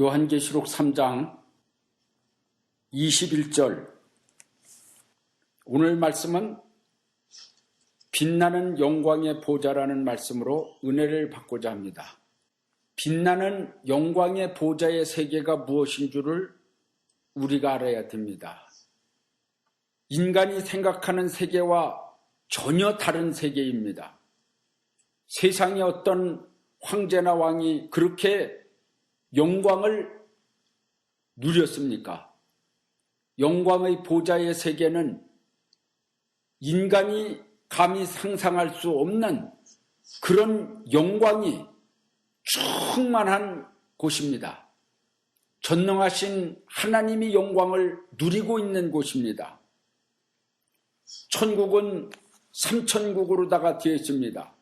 요한계시록 3장 21절. 오늘 말씀은 빛나는 영광의 보좌라는 말씀으로 은혜를 받고자 합니다. 빛나는 영광의 보좌의 세계가 무엇인 줄을 우리가 알아야 됩니다. 인간이 생각하는 세계와 전혀 다른 세계입니다. 세상의 어떤 황제나 왕이 그렇게 영광을 누렸습니까? 영광의 보좌의 세계는 인간이 감히 상상할 수 없는 그런 영광이 충만한 곳입니다. 전능하신 하나님이 영광을 누리고 있는 곳입니다. 천국은 삼천국으로다가 되어 있습니다.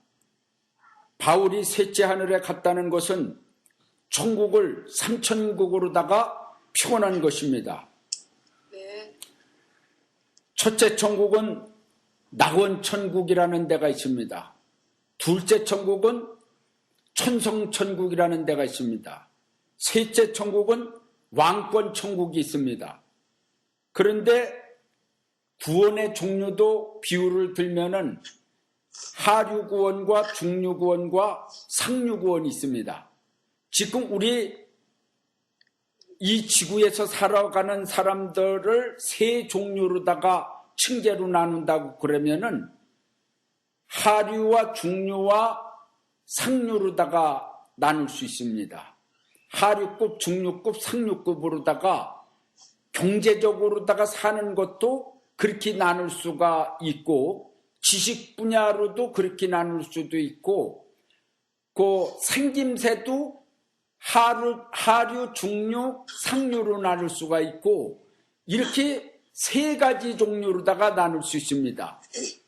바울이 셋째 하늘에 갔다는 것은 천국을 삼천국으로다가 표현한 것입니다. 첫째 천국은 낙원천국이라는 데가 있습니다. 둘째 천국은 천성천국이라는 데가 있습니다. 셋째 천국은 왕권천국이 있습니다. 그런데 구원의 종류도 비유를 들면은 하류구원과 중류구원과 상류구원이 있습니다. 지금 우리 이 지구에서 살아가는 사람들을 세 종류로다가 층계로 나눈다고 그러면은 하류와 중류와 상류로다가 나눌 수 있습니다. 하류급, 중류급, 상류급으로다가 경제적으로다가 사는 것도 그렇게 나눌 수가 있고 지식 분야로도 그렇게 나눌 수도 있고 그 생김새도 하류, 중류, 상류로 나눌 수가 있고 이렇게 세 가지 종류로다가 나눌 수 있습니다.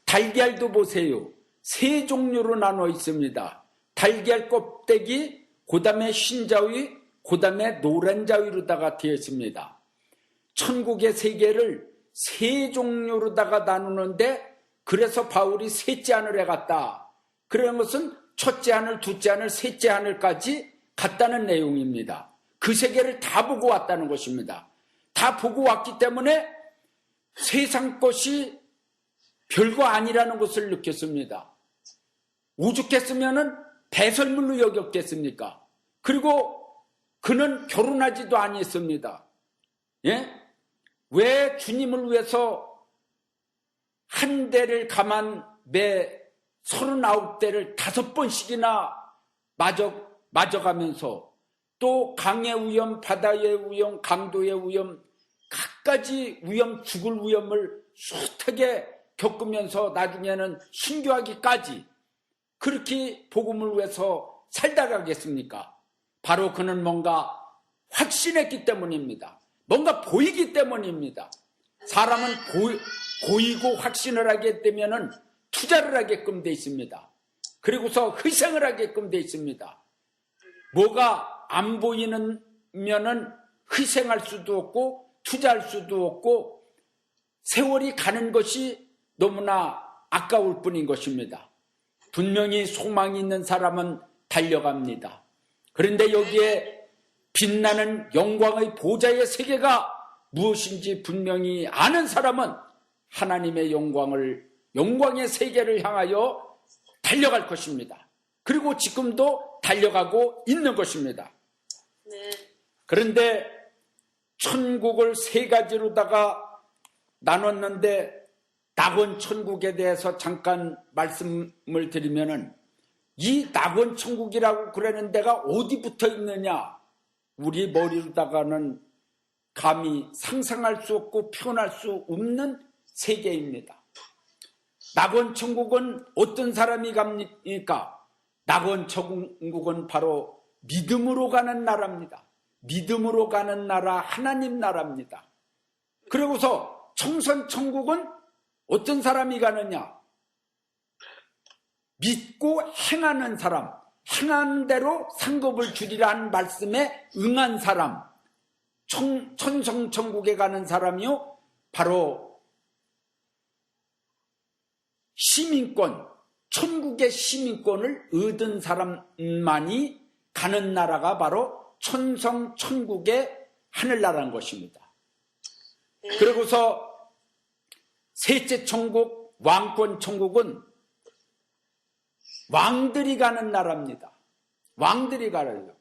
달걀도 보세요. 세 종류로 나눠 있습니다. 달걀 껍데기, 그 다음에 흰자위, 그 다음에 노란 자위로다가 되어 있습니다. 천국의 세계를 세 종류로다가 나누는데 그래서 바울이 셋째 하늘에 갔다. 그런 것은 첫째 하늘, 둘째 하늘, 셋째 하늘까지 갔다는 내용입니다. 그 세계를 다 보고 왔다는 것입니다. 다 보고 왔기 때문에 세상 것이 별거 아니라는 것을 느꼈습니다. 오죽했으면 배설물로 여겼겠습니까? 그리고 그는 결혼하지도 아니했습니다. 예? 왜 주님을 위해서 한 대를 가만 매 39대를 5번씩이나 맞아가면서 또 강의 위험, 바다의 위험, 강도의 위험, 갖가지 위험, 죽을 위험을 숱하게 겪으면서 나중에는 순교하기까지 그렇게 복음을 위해서 살다 가겠습니까? 바로 그는 뭔가 확신했기 때문입니다. 뭔가 보이기 때문입니다. 사람은 보이고 확신을 하게 되면 투자를 하게끔 돼 있습니다. 그리고서 희생을 하게끔 돼 있습니다. 뭐가 안 보이면은 희생할 수도 없고 투자할 수도 없고 세월이 가는 것이 너무나 아까울 뿐인 것입니다. 분명히 소망이 있는 사람은 달려갑니다. 그런데 여기에 빛나는 영광의 보좌의 세계가 무엇인지 분명히 아는 사람은 하나님의 영광의 세계를 향하여 달려갈 것입니다. 그리고 지금도 달려가고 있는 것입니다. 그런데 천국을 세 가지로다가 나눴는데 낙원 천국에 대해서 잠깐 말씀을 드리면은 이 낙원 천국이라고 그러는 데가 어디 붙어 있느냐? 우리 머리로다가는 감히 상상할 수 없고 표현할 수 없는 세계입니다. 낙원 천국은 어떤 사람이 갑니까? 낙원 천국은 바로 믿음으로 가는 나라입니다. 믿음으로 가는 나라, 하나님 나라입니다. 그리고서 청선 천국은 어떤 사람이 가느냐? 믿고 행하는 사람, 행한 대로 상급을 주리라는 말씀에 응한 사람, 천성 천국에 가는 사람이요, 바로 시민권, 천국의 시민권을 얻은 사람만이 가는 나라가 바로 천성 천국의 하늘나라인 것입니다. 그리고서 셋째 천국, 왕권 천국은 왕들이 가는 나라입니다. 왕들이 가요.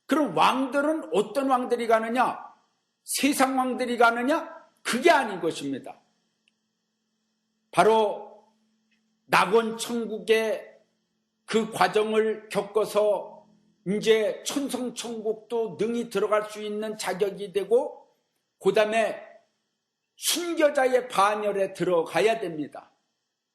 그럼 왕들은 어떤 왕들이 가느냐? 세상 왕들이 가느냐? 그게 아닌 것입니다. 바로 낙원 천국의 그 과정을 겪어서 이제 천성 천국도 능히 들어갈 수 있는 자격이 되고, 그 다음에 순교자의 반열에 들어가야 됩니다.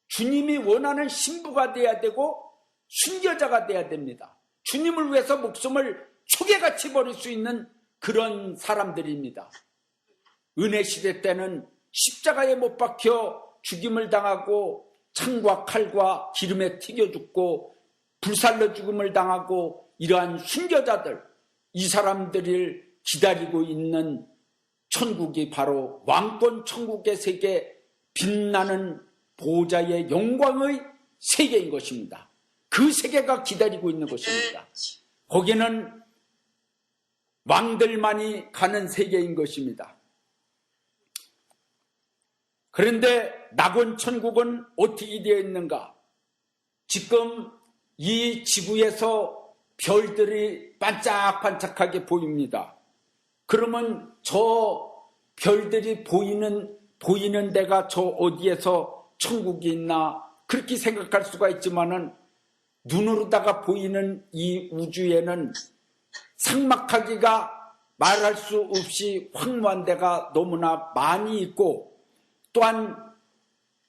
주님이 원하는 신부가 돼야 되고 순교자가 돼야 됩니다. 주님을 위해서 목숨을 초계같이 버릴 수 있는 그런 사람들입니다. 은혜 시대 때는 십자가에 못 박혀 죽임을 당하고 창과 칼과 기름에 튀겨 죽고 불살로 죽음을 당하고 이러한 순교자들, 이 사람들을 기다리고 있는 천국이 바로 왕권 천국의 세계, 빛나는 보좌의 영광의 세계인 것입니다. 그 세계가 기다리고 있는 것입니다. 거기는 왕들만이 가는 세계인 것입니다. 그런데 낙원 천국은 어떻게 되어 있는가? 지금 이 지구에서 별들이 반짝반짝하게 보입니다. 그러면 저 별들이 보이는 데가 저 어디에서 천국이 있나 그렇게 생각할 수가 있지만은, 눈으로다가 보이는 이 우주에는 삭막하기가 말할 수 없이 황무한 데가 너무나 많이 있고, 또한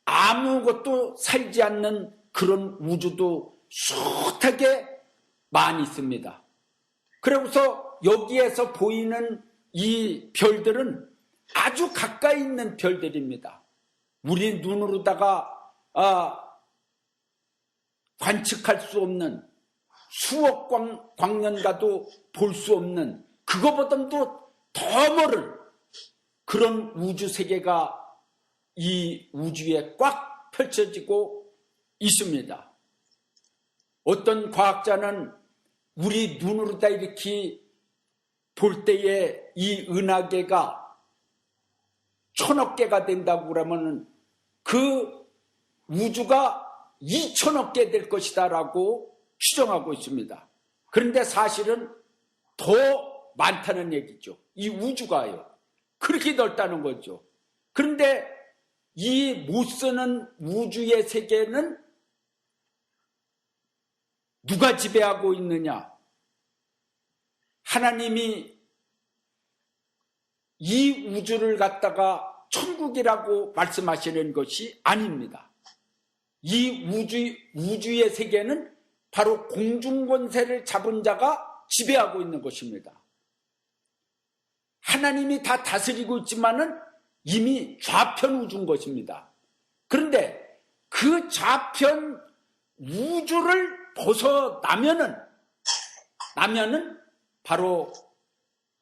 아무것도 살지 않는 그런 우주도 숱하게 많이 있습니다. 그래서 여기에서 보이는 이 별들은 아주 가까이 있는 별들입니다. 우리 눈으로다가 관측할 수 없는, 수억 광년가도 볼 수 없는, 그거보다도 더 멀은 그런 우주 세계가 이 우주에 꽉 펼쳐지고 있습니다. 어떤 과학자는 우리 눈으로 다 이렇게 볼 때에 이 은하계가 1000억 개가 된다고 그러면 그 우주가 2000억 개 될 것이다 라고 추정하고 있습니다. 그런데 사실은 더 많다는 얘기죠. 이 우주가요. 그렇게 넓다는 거죠. 그런데 이 못쓰는 우주의 세계는 누가 지배하고 있느냐? 하나님이 이 우주를 갖다가 천국이라고 말씀하시는 것이 아닙니다. 이 우주의 세계는 바로 공중권세를 잡은 자가 지배하고 있는 것입니다. 하나님이 다 다스리고 있지만은 이미 좌편 우주인 것입니다. 그런데 그 좌편 우주를 벗어나면은 바로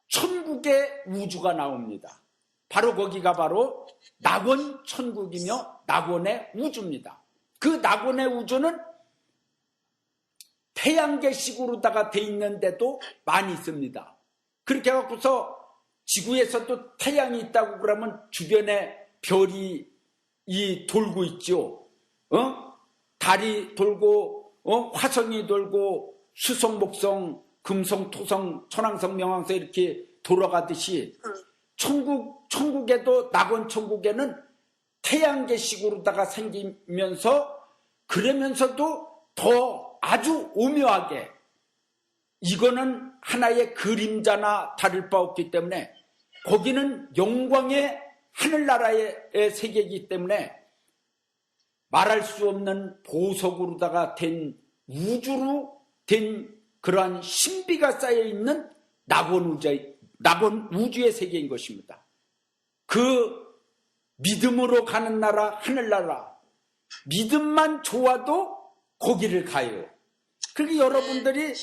천국의 우주가 나옵니다. 바로 거기가 바로 낙원 천국이며 낙원의 우주입니다. 그 낙원의 우주는 태양계식으로다가 돼 있는데도 많이 있습니다. 그렇게 해갖고서 지구에서도 태양이 있다고 그러면 주변에 별이 돌고 있죠. 달이 돌고, 화성이 돌고, 수성, 목성, 금성, 토성, 천왕성, 명왕성 이렇게 돌아가듯이 천국에도, 낙원 천국에는 태양계식으로다가 생기면서, 그러면서도 더 아주 오묘하게, 이거는 하나의 그림자나 다를 바 없기 때문에 거기는 영광의 하늘나라의 세계이기 때문에 말할 수 없는 보석으로다가 된 우주로 된 그러한 신비가 쌓여있는 낙원 우주의 세계인 것입니다. 그 믿음으로 가는 나라, 하늘나라, 믿음만 좋아도 거기를 가요. 그러니까 여러분들이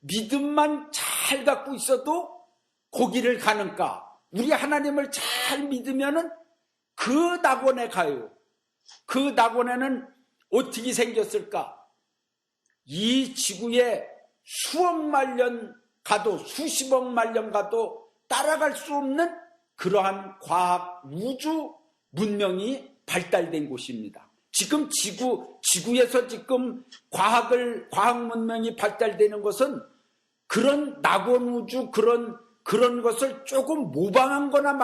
믿음만 잘 갖고 있어도 거기를 가는가? 우리 하나님을 잘 믿으면은 그 낙원에 가요. 그 낙원에는 어떻게 생겼을까? 이 지구에 수억만 년 가도 수십억 만년 가도 따라갈 수 없는 그러한 과학 우주 문명이 발달된 곳입니다. 지금 지구에서 지금 과학 문명이 발달되는 것은 그런 낙원 우주 그런 것을 조금 모방한 거나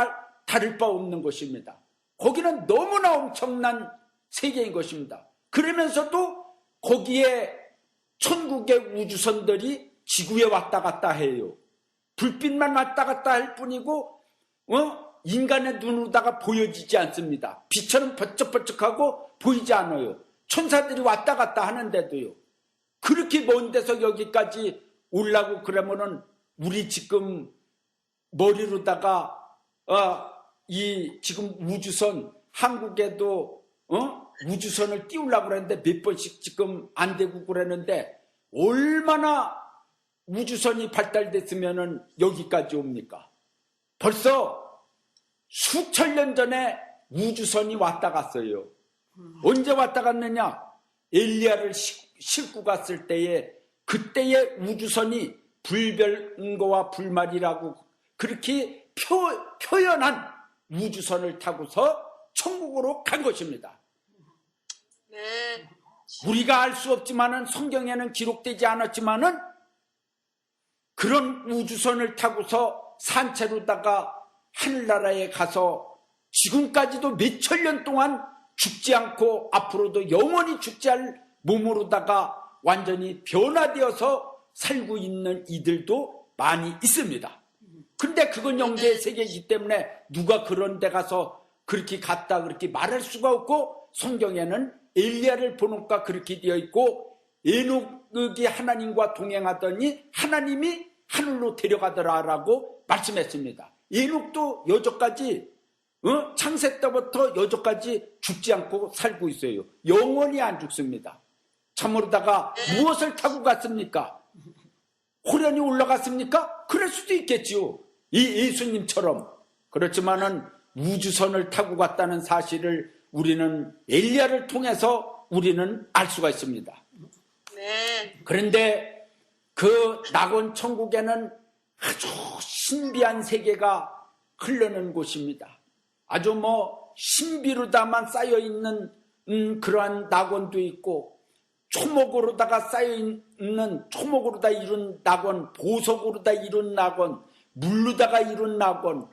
다를 바 없는 것입니다. 거기는 너무나 엄청난 세계인 것입니다. 그러면서도 거기에 천국의 우주선들이 지구에 왔다 갔다 해요. 불빛만 왔다 갔다 할 뿐이고 인간의 눈으로다가 보여지지 않습니다. 빛처럼 번쩍번쩍하고 보이지 않아요. 천사들이 왔다 갔다 하는데도요. 그렇게 먼 데서 여기까지 오려고 그러면은 우리 지금 머리로다가 이 지금 우주선 한국에도 우주선을 띄우려고 그랬는데 몇 번씩 지금 안 되고 그러는데 얼마나 우주선이 발달됐으면은 여기까지 옵니까? 벌써 수천 년 전에 우주선이 왔다 갔어요. 언제 왔다 갔느냐? 엘리야를 싣고 갔을 때에 그때의 우주선이 불별거와 불말이라고 그렇게 표현한 우주선을 타고서 천국으로 간 것입니다. 네. 우리가 알 수 없지만은 성경에는 기록되지 않았지만은 그런 우주선을 타고서 산채로다가 하늘나라에 가서 지금까지도 몇천 년 동안 죽지 않고 앞으로도 영원히 죽지 않을 몸으로다가 완전히 변화되어서 살고 있는 이들도 많이 있습니다. 근데 그건 영계의 세계이기 때문에 누가 그런 데 가서 그렇게 갔다 그렇게 말할 수가 없고 성경에는 엘리야를 보놓고 그렇게 되어 있고 에녹이 하나님과 동행하더니 하나님이 하늘로 데려가더라라고 말씀했습니다. 에녹도 여기까지 창세 때부터 여기까지 죽지 않고 살고 있어요. 영원히 안 죽습니다. 참으로다가 무엇을 타고 갔습니까? 호련히 올라갔습니까? 그럴 수도 있겠지요. 이 예수님처럼. 그렇지만은 우주선을 타고 갔다는 사실을 우리는 엘리야를 통해서 우리는 알 수가 있습니다. 네. 그런데 그 낙원 천국에는 아주 신비한 세계가 흐르는 곳입니다. 아주 신비로다만 쌓여있는 그러한 낙원도 있고 초목으로다가 쌓여있는 초목으로다 이룬 낙원, 보석으로다 이룬 낙원, 물로다가 이룬 낙원,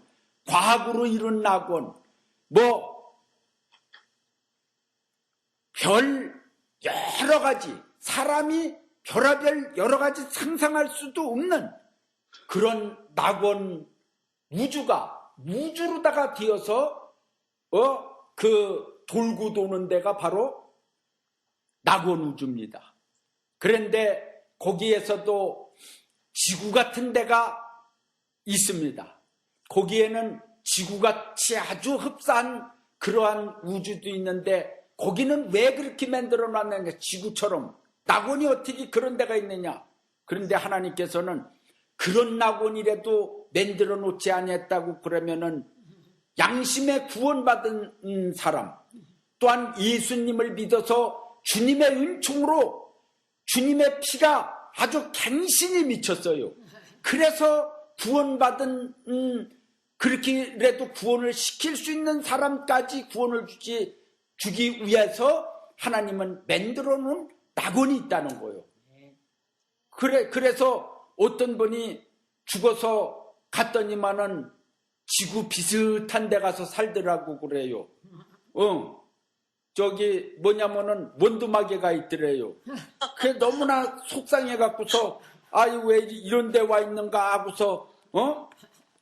과학으로 이룬 낙원, 별 여러 가지 사람이 별하별 여러 가지 상상할 수도 없는 그런 낙원 우주가 우주로다가 되어서 그 돌고 도는 데가 바로 낙원 우주입니다. 그런데 거기에서도 지구 같은 데가 있습니다. 거기에는 지구같이 아주 흡사한 그러한 우주도 있는데 거기는 왜 그렇게 만들어 놨느냐? 지구처럼. 낙원이 어떻게 그런 데가 있느냐? 그런데 하나님께서는 그런 낙원이라도 만들어 놓지 아니했다고 그러면은 양심에 구원받은 사람 또한 예수님을 믿어서 주님의 은총으로 주님의 피가 아주 갱신이 미쳤어요. 그래서 구원받은 그렇게라도 구원을 시킬 수 있는 사람까지 구원을 주기 위해서 하나님은 만들어 놓은 낙원이 있다는 거예요. 그래서 어떤 분이 죽어서 갔더니만은 지구 비슷한 데 가서 살더라고 그래요. 저기 뭐냐면은 원두마개가 있더래요. 그게 너무나 속상해 갖고서 아유 왜 이런 데 와 있는가 하고서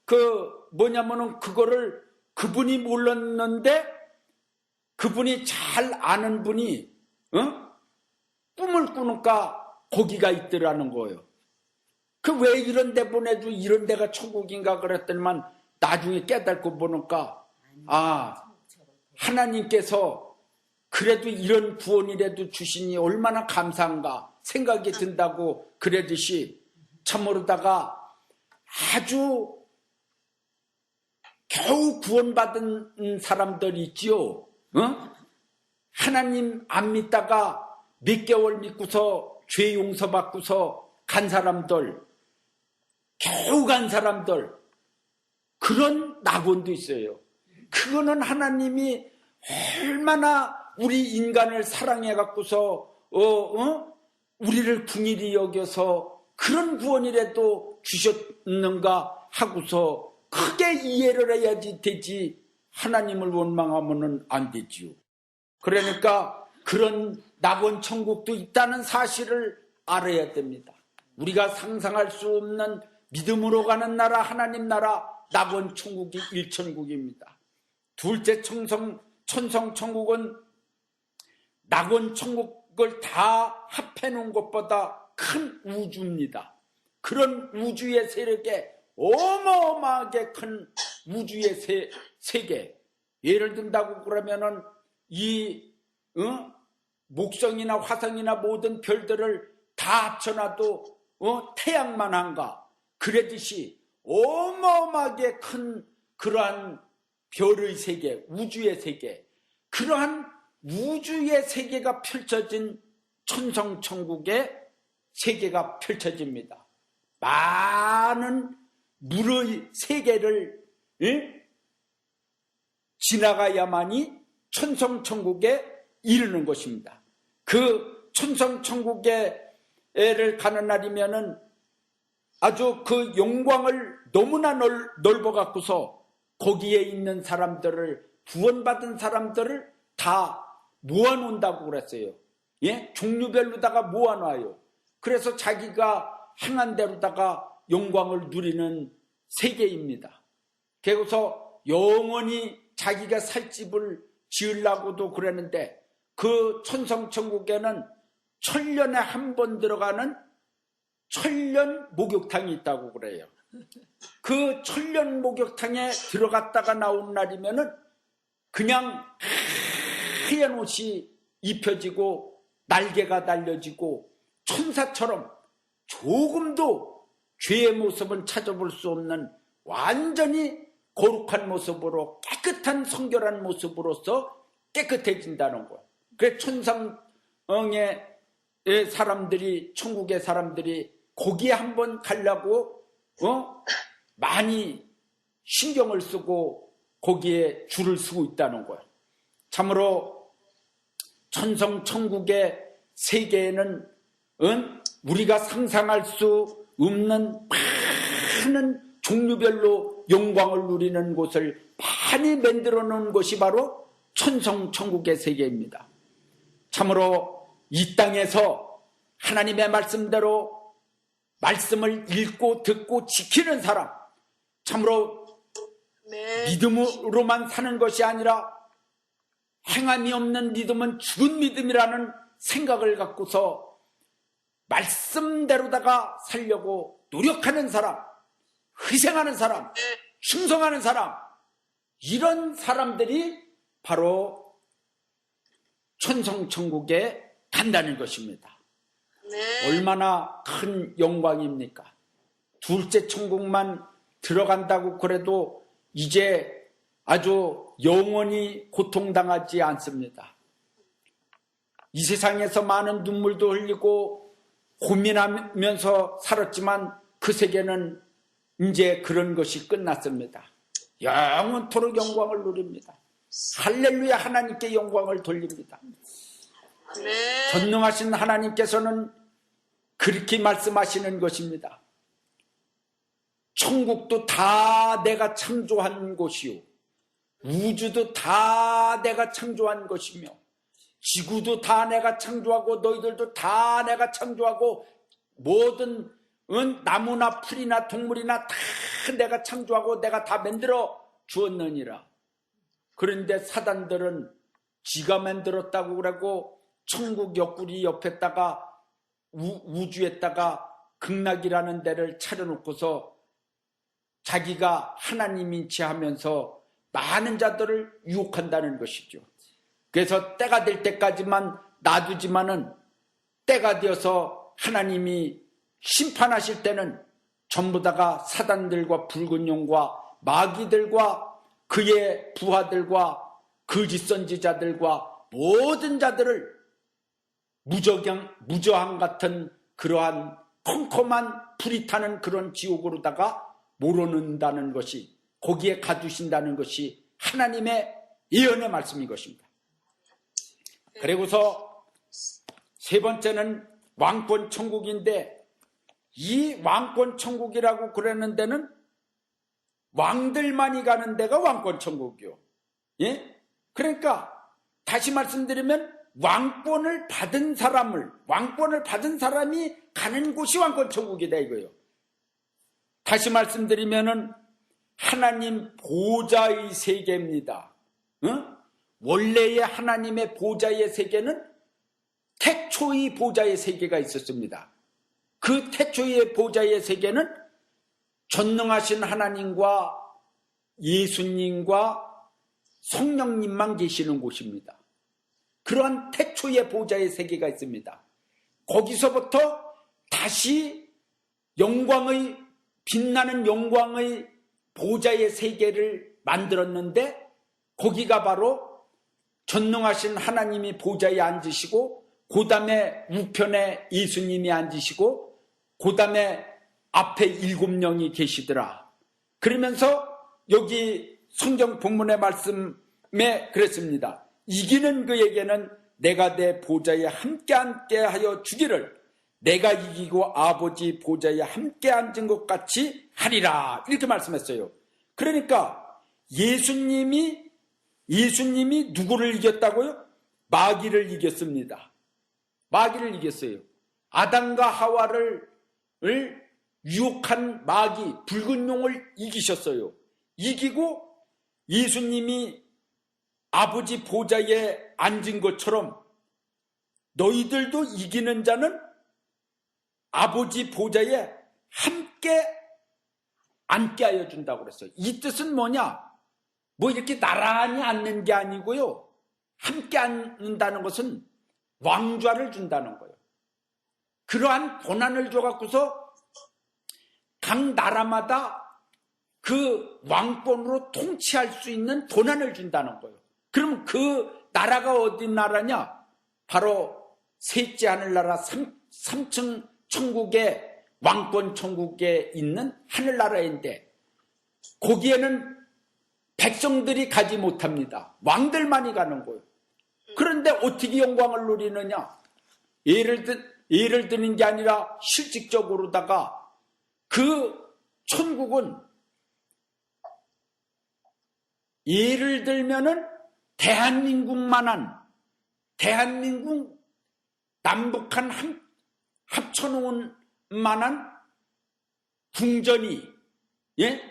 그 뭐냐면은 그거를 그분이 몰랐는데 그분이 잘 아는 분이 꿈을 꾸니까 거기가 있더라는 거예요. 그 왜 이런 데 보내도 이런 데가 천국인가 그랬더니만 나중에 깨닫고 보니까 하나님께서 그래도 이런 구원이라도 주시니 얼마나 감사한가 생각이 든다고 그러듯이 참으로다가 아주 겨우 구원받은 사람들이 있지요. 하나님 안 믿다가 몇 개월 믿고서 죄 용서받고서 간 사람들 겨우 간 사람들, 그런 낙원도 있어요. 그거는 하나님이 얼마나 우리 인간을 사랑해 갖고서 우리를 궁일이 여겨서 그런 구원이라도 주셨는가 하고서 크게 이해를 해야지 되지, 하나님을 원망하면은 안 되지요. 그러니까 그런 낙원 천국도 있다는 사실을 알아야 됩니다. 우리가 상상할 수 없는 믿음으로 가는 나라, 하나님 나라, 낙원 천국이 일천국입니다. 둘째 천성 천국은 낙원 천국을 다 합해 놓은 것보다 큰 우주입니다. 그런 우주의 세력에 어마어마하게 큰 우주의 세계, 예를 든다고 그러면은 목성이나 화성이나 모든 별들을 다 합쳐놔도 태양만 한가, 그러듯이 어마어마하게 큰 그러한 별의 세계, 우주의 세계, 그러한 우주의 세계가 펼쳐진 천성천국의 세계가 펼쳐집니다. 많은 물의 세계를 지나가야만이 천성천국에 이르는 것입니다. 그 천성천국에를 가는 날이면은 아주 그 영광을 너무나 넓어 갖고서 거기에 있는 사람들을, 구원받은 사람들을 다 모아놓는다고 그랬어요. 예? 종류별로다가 모아놔요. 그래서 자기가 행한 대로다가 영광을 누리는 세계입니다. 그래서 영원히 자기가 살 집을 지으려고도 그랬는데, 그 천성천국에는 천년에 한 번 들어가는 천년 목욕탕이 있다고 그래요. 그 천년 목욕탕에 들어갔다가 나온 날이면은 그냥 하얀 옷이 입혀지고 날개가 달려지고 천사처럼 조금도 죄의 모습은 찾아볼 수 없는 완전히 거룩한 모습으로, 깨끗한 성결한 모습으로서 깨끗해진다는 거예요. 그래서 천상의 사람들이, 천국의 사람들이 거기에 한번 가려고 많이 신경을 쓰고 거기에 줄을 서고 있다는 거예요. 참으로 천성천국의 세계에는 우리가 상상할 수 없는 많은 종류별로 영광을 누리는 곳을 많이 만들어 놓은 것이 바로 천성천국의 세계입니다. 참으로 이 땅에서 하나님의 말씀대로 말씀을 읽고 듣고 지키는 사람, 참으로 네. 믿음으로만 사는 것이 아니라 행함이 없는 믿음은 죽은 믿음이라는 생각을 갖고서 말씀대로다가 살려고 노력하는 사람, 희생하는 사람, 충성하는 사람, 이런 사람들이 바로 천성천국에 간다는 것입니다. 네. 얼마나 큰 영광입니까? 둘째 천국만 들어간다고 그래도 이제 아주 영원히 고통당하지 않습니다. 이 세상에서 많은 눈물도 흘리고 고민하면서 살았지만 그 세계는 이제 그런 것이 끝났습니다. 영원토록 영광을 누립니다. 할렐루야, 하나님께 영광을 돌립니다. 네. 전능하신 하나님께서는 그렇게 말씀하시는 것입니다. 천국도 다 내가 창조한 곳이요, 우주도 다 내가 창조한 것이며, 지구도 다 내가 창조하고 너희들도 다 내가 창조하고, 모든 나무나 풀이나 동물이나 다 내가 창조하고 내가 다 만들어 주었느니라. 그런데 사단들은 지가 만들었다고 그러고 천국 옆구리 옆에다가 우주에다가 극락이라는 데를 차려놓고서 자기가 하나님인지 하면서 많은 자들을 유혹한다는 것이죠. 그래서 때가 될 때까지만 놔두지만은 때가 되어서 하나님이 심판하실 때는 전부 다가 사단들과 붉은 용과 마귀들과 그의 부하들과 거짓 선지자들과 모든 자들을 무저항 같은 그러한 컴컴한 불이 타는 그런 지옥으로다가 몰아넣는다는 것이, 거기에 가두신다는 것이 하나님의 예언의 말씀인 것입니다. 그리고서 세 번째는 왕권 천국인데, 이 왕권 천국이라고 그러는 데는 왕들만이 가는 데가 왕권 천국이요. 예? 그러니까 다시 말씀드리면 왕권을 받은 사람이 가는 곳이 왕권 천국이다 이거예요. 다시 말씀드리면은 하나님 보좌의 세계입니다. 원래의 하나님의 보좌의 세계는 태초의 보좌의 세계가 있었습니다. 그 태초의 보좌의 세계는 전능하신 하나님과 예수님과 성령님만 계시는 곳입니다. 그러한 태초의 보좌의 세계가 있습니다. 거기서부터 다시 빛나는 영광의 보좌의 세계를 만들었는데, 거기가 바로 전능하신 하나님이 보좌에 앉으시고, 그 다음에 우편에 예수님이 앉으시고, 그 다음에 앞에 7명이 계시더라. 그러면서 여기 성경 본문의 말씀에 그랬습니다. 이기는 그에게는 내가 내 보좌에 함께 하여 주기를, 내가 이기고 아버지 보좌에 함께 앉은 것 같이 하리라, 이렇게 말씀했어요. 그러니까 예수님이 누구를 이겼다고요? 마귀를 이겼습니다. 마귀를 이겼어요. 아담과 하와를 유혹한 마귀, 붉은 용을 이기셨어요. 이기고 예수님이 아버지 보좌에 앉은 것처럼 너희들도 이기는 자는 아버지 보좌에 함께 앉게 하여 준다고 그랬어요. 이 뜻은 뭐냐? 뭐 이렇게 나란히 앉는 게 아니고요. 함께 앉는다는 것은 왕좌를 준다는 거예요. 그러한 고난을 줘갖고서 각 나라마다 그 왕권으로 통치할 수 있는 고난을 준다는 거예요. 그럼 그 나라가 어디 나라냐? 바로 셋째 하늘나라 3층 천국의 왕권 천국에 있는 하늘나라인데, 거기에는 백성들이 가지 못합니다. 왕들만이 가는 거예요. 그런데 어떻게 영광을 누리느냐? 예를 드는 게 아니라 실질적으로다가 그 천국은, 예를 들면은 대한민국 남북한 합쳐놓은 만한 궁전이,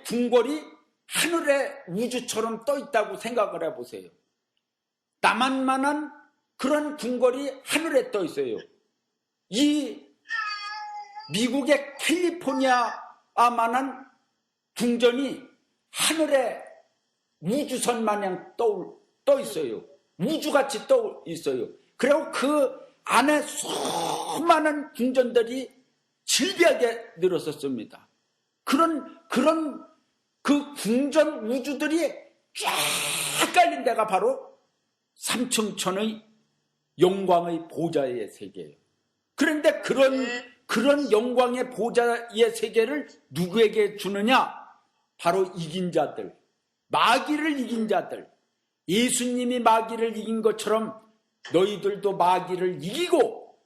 궁궐이 하늘에 우주처럼 떠 있다고 생각을 해보세요. 남한만한 그런 궁궐이 하늘에 떠 있어요. 이 미국의 캘리포니아만한 궁전이 하늘에 우주선 마냥 떠 있어요. 우주같이 떠 있어요. 그리고 그 안에 수많은 궁전들이 질비하게 늘었었습니다. 그런 그 궁전 우주들이 쫙 깔린 데가 바로 삼층천의 영광의 보좌의 세계예요. 그런데 그런 영광의 보좌의 세계를 누구에게 주느냐? 바로 이긴 자들, 마귀를 이긴 자들. 예수님이 마귀를 이긴 것처럼 너희들도 마귀를 이기고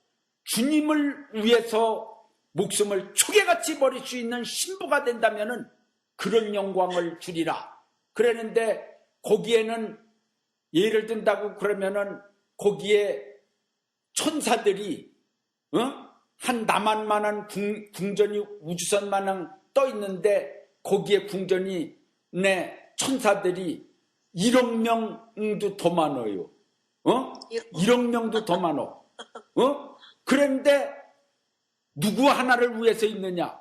주님을 위해서 목숨을 초계같이 버릴 수 있는 신부가 된다면은 그런 영광을 주리라. 그랬는데 거기에는, 예를 든다고 그러면은 거기에 천사들이 한 남한만한 궁전이 우주선만한 떠 있는데, 거기에 궁전이 천사들이 1억 명도 더 많아요. 1억 명도 더 많아. 그런데 누구 하나를 위해서 있느냐?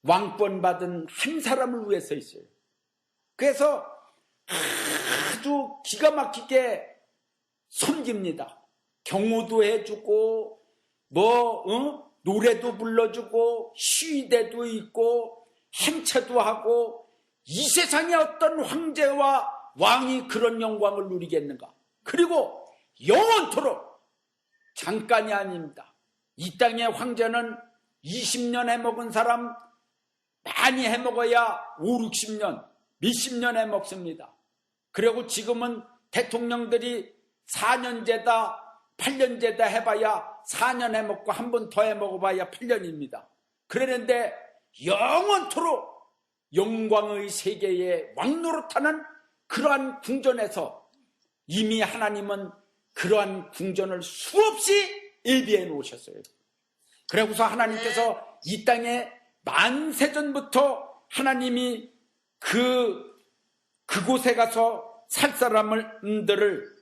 왕권 받은 한 사람을 위해서 있어요. 그래서 아주 기가 막히게 섬깁니다. 경호도 해주고, 노래도 불러주고, 시위대도 있고, 행차도 하고, 이 세상에 어떤 황제와 왕이 그런 영광을 누리겠는가? 그리고 영원토록, 잠깐이 아닙니다. 이 땅의 황제는 20년 해먹은 사람 많이 해먹어야 5, 60년, 몇십 년 해먹습니다. 그리고 지금은 대통령들이 4년제다, 8년제다 해봐야 4년 해먹고 한 번 더 해먹어봐야 8년입니다. 그러는데 영원토록 영광의 세계에 왕노릇하는 그러한 궁전에서 이미 하나님은 그러한 궁전을 수없이 예비해 놓으셨어요. 그래서 하나님께서 이 땅에 만세전부터 하나님이 그곳에 가서 살 사람들을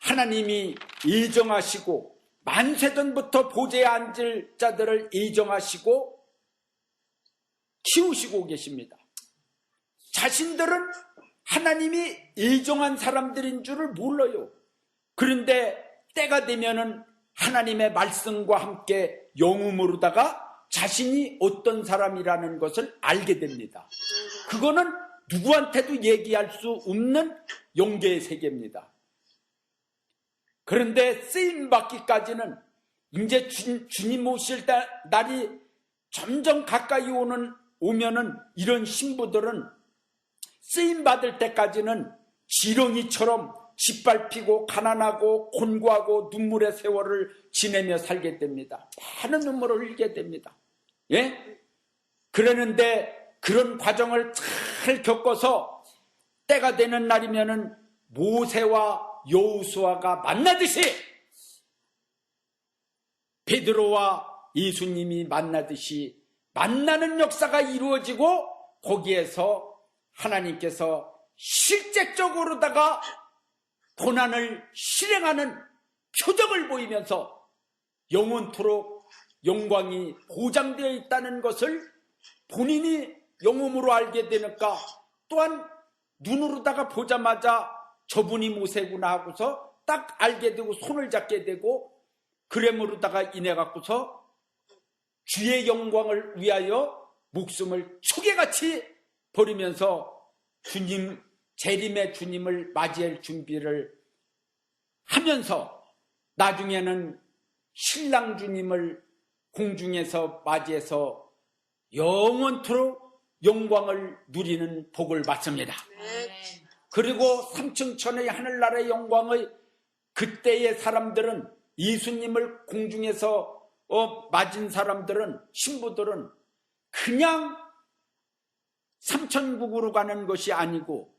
하나님이 예정하시고 만세전부터 보좌에 앉을 자들을 예정하시고 키우시고 계십니다. 자신들은 하나님이 예정한 사람들인 줄을 몰라요. 그런데 때가 되면은 하나님의 말씀과 함께 영음으로다가 자신이 어떤 사람이라는 것을 알게 됩니다. 그거는 누구한테도 얘기할 수 없는 영계의 세계입니다. 그런데 쓰임받기까지는 이제 주님 오실 날이 점점 가까이 오면은 이런 신부들은 쓰임받을 때까지는 지렁이처럼 짓밟히고 가난하고 곤고하고 눈물의 세월을 지내며 살게 됩니다. 많은 눈물을 흘리게 됩니다. 예? 그러는데 그런 과정을 잘 겪어서 때가 되는 날이면은 모세와 여호수아가 만나듯이 베드로와 예수님이 만나듯이 만나는 역사가 이루어지고 거기에서 하나님께서 실제적으로다가 고난을 실행하는 표적을 보이면서 영원토록 영광이 보장되어 있다는 것을 본인이 영음으로 알게 되니까 또한 눈으로다가 보자마자 저분이 모세구나 하고서 딱 알게 되고 손을 잡게 되고 그램으로다가 인해 갖고서 주의 영광을 위하여 목숨을 초계같이 버리면서 주님 재림의 주님을 맞이할 준비를 하면서 나중에는 신랑 주님을 공중에서 맞이해서 영원토록 영광을 누리는 복을 받습니다. 그리고 삼층천의 하늘나라의 영광의 그때의 사람들은 예수님을 공중에서 맞은 사람들은 신부들은 그냥 삼천국으로 가는 것이 아니고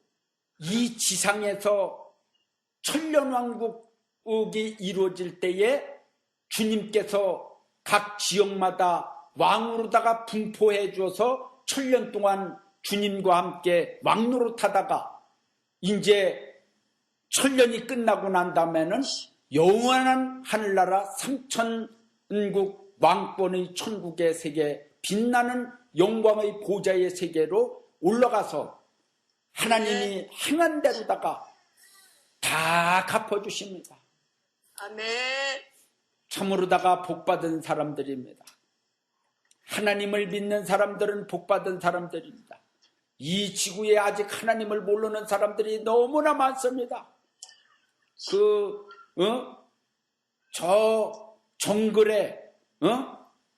이 지상에서 천년왕국이 이루어질 때에 주님께서 각 지역마다 왕으로다가 분포해 주어서 천년 동안 주님과 함께 왕노릇하다가 이제 천년이 끝나고 난 다음에는 영원한 하늘나라 삼천국 왕권의 천국의 세계 빛나는 영광의 보좌의 세계로 올라가서 하나님이 행한 대로다가 다 갚아주십니다. 아멘. 참으로다가 복받은 사람들입니다. 하나님을 믿는 사람들은 복받은 사람들입니다. 이 지구에 아직 하나님을 모르는 사람들이 너무나 많습니다. 저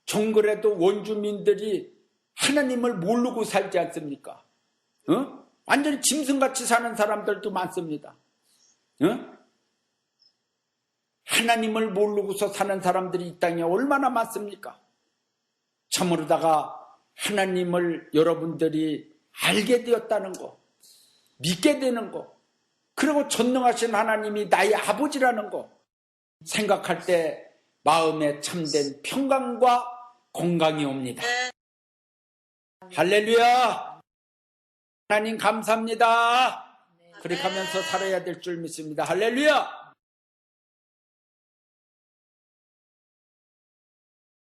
정글에도 원주민들이 하나님을 모르고 살지 않습니까? 완전히 짐승같이 사는 사람들도 많습니다. 하나님을 모르고서 사는 사람들이 이 땅에 얼마나 많습니까? 참으로다가 하나님을 여러분들이 알게 되었다는 거, 믿게 되는 거, 그리고 전능하신 하나님이 나의 아버지라는 거 생각할 때 마음에 참된 평강과 건강이 옵니다. 할렐루야! 하나님 감사합니다. 그렇게 하면서 살아야 될 줄 믿습니다. 할렐루야!